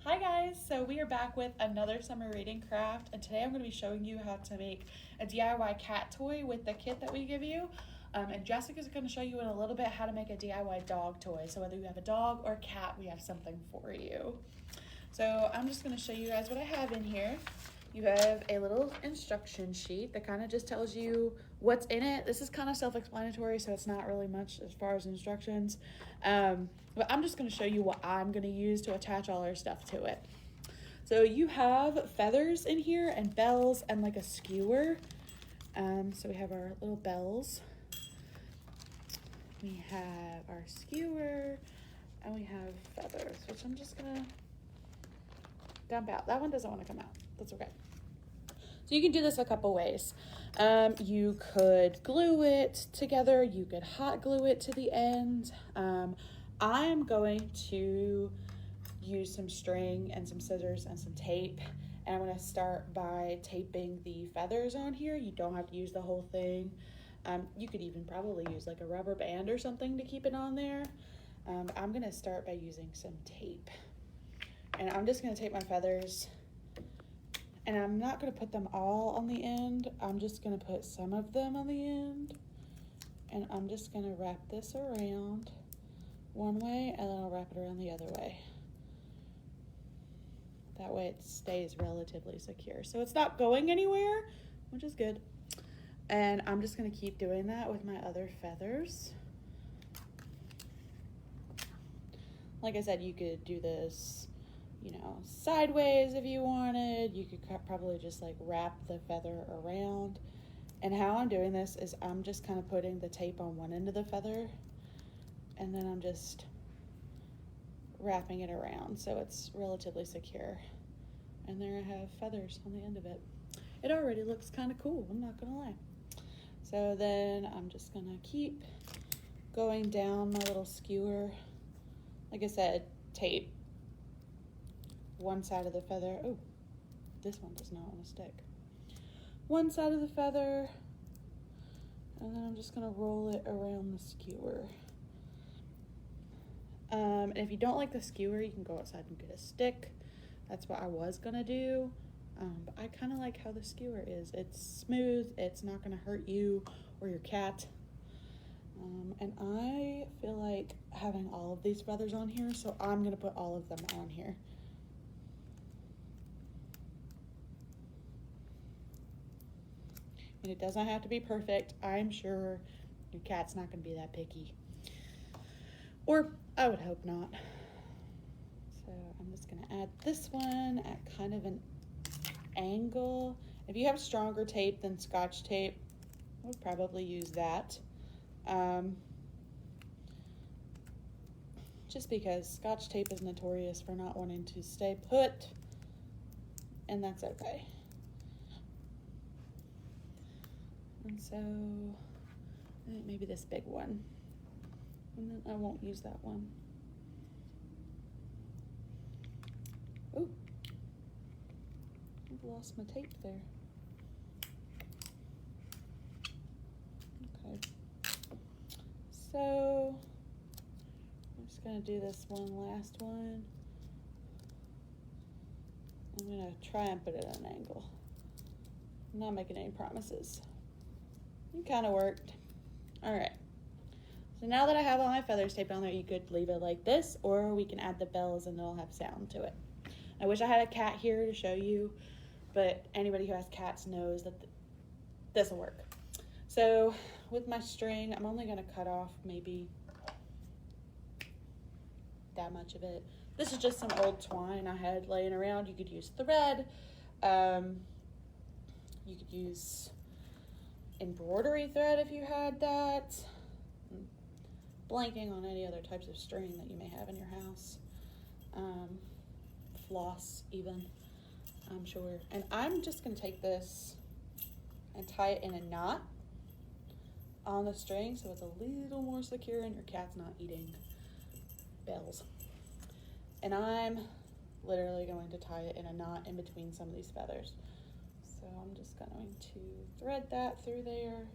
Hi guys, so we are back with another summer reading craft, and today I'm going to be showing you how to make a DIY cat toy with the kit that we give you. And Jessica's going to show you in a little bit how to make a DIY dog toy. So whether you have a dog or a cat, we have something for you. So I'm just going to show you guys what I have in here. You have a little instruction sheet that kind of just tells you what's in it. This is kind of self-explanatory, so it's not really much as far as instructions. But I'm just going to show you what I'm going to use to attach all our stuff to it. So you have feathers in here and bells and like a skewer. So we have our little bells. We have our skewer and we have feathers, which I'm just going to dump out. That one doesn't want to come out. That's okay. So you can do this a couple ways. You could glue it together. You could hot glue it to the end. I'm going to use some string and some scissors and some tape. And I'm going to start by taping the feathers on here. You don't have to use the whole thing. You could even probably use like a rubber band or something to keep it on there. I'm going to start by using some tape. And I'm just going to tape my feathers. And I'm not going to put them all on the end. I'm just going to put some of them on the end. And I'm just going to wrap this around one way and then I'll wrap it around the other way. That way it stays relatively secure. So it's not going anywhere, which is good. And I'm just going to keep doing that with my other feathers. Like I said, you could do this, sideways if you wanted. You could probably just like wrap the feather around. And how I'm doing this is I'm just kind of putting the tape on one end of the feather and then I'm just wrapping it around so it's relatively secure. And there I have feathers on the end of it. It already looks kind of cool, I'm not gonna lie. So then I'm just gonna keep going down my little skewer. Like I said, tape one side of the feather. Oh, this one does not want to stick. One side of the feather, and then I'm just gonna roll it around the skewer. And if you don't like the skewer, you can go outside and get a stick. That's what I was gonna do. But I kind of like how the skewer is. It's smooth, it's not gonna hurt you or your cat. And I feel like having all of these feathers on here, so I'm gonna put all of them on here. And it doesn't have to be perfect. I'm sure your cat's not gonna be that picky. Or I would hope not. So I'm just gonna add this one at kind of an angle. If you have stronger tape than Scotch tape, I would probably use that. Just because Scotch tape is notorious for not wanting to stay put, and that's okay. And so I think maybe this big one, and then I won't use that one. Oh, I've lost my tape there. Okay, so I'm just gonna do this one last one. I'm gonna try and put it at an angle. I'm not making any promises. It kind of worked. All right. So now that I have all my feathers taped on there, you could leave it like this, or we can add the bells and it'll have sound to it. I wish I had a cat here to show you, but anybody who has cats knows that this will work. So with my string, I'm only gonna cut off maybe that much of it. This is just some old twine I had laying around. You could use thread. You could use embroidery thread if you had that. I'm blanking on any other types of string that you may have in your house. Floss even, I'm sure. And I'm just gonna take this and tie it in a knot on the string so it's a little more secure and your cat's not eating bells. And I'm literally going to tie it in a knot in between some of these feathers. So I'm just going to thread that through there.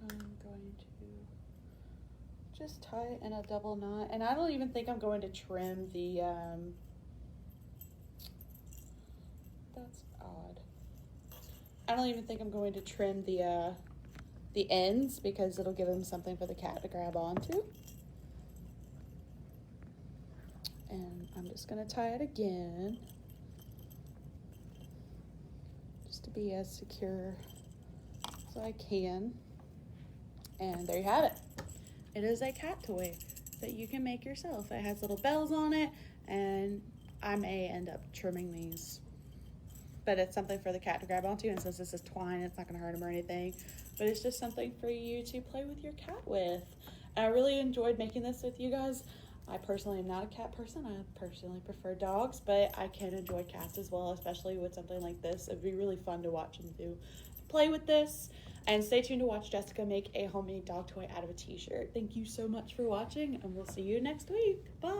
I'm going to just tie it in a double knot. And I don't even think I'm going to trim the, that's odd. I don't even think I'm going to trim the ends because it'll give him something for the cat to grab onto. And I'm just gonna tie it again, just to be as secure as I can. And there you have it. It is a cat toy that you can make yourself. It has little bells on it, and I may end up trimming these, but it's something for the cat to grab onto. And since this is twine, it's not gonna hurt him or anything, but it's just something for you to play with your cat with. And I really enjoyed making this with you guys. I personally am not a cat person. I personally prefer dogs, but I can enjoy cats as well, especially with something like this. It'd be really fun to watch him play with this. And stay tuned to watch Jessica make a homemade dog toy out of a t-shirt. Thank you so much for watching, and we'll see you next week. Bye.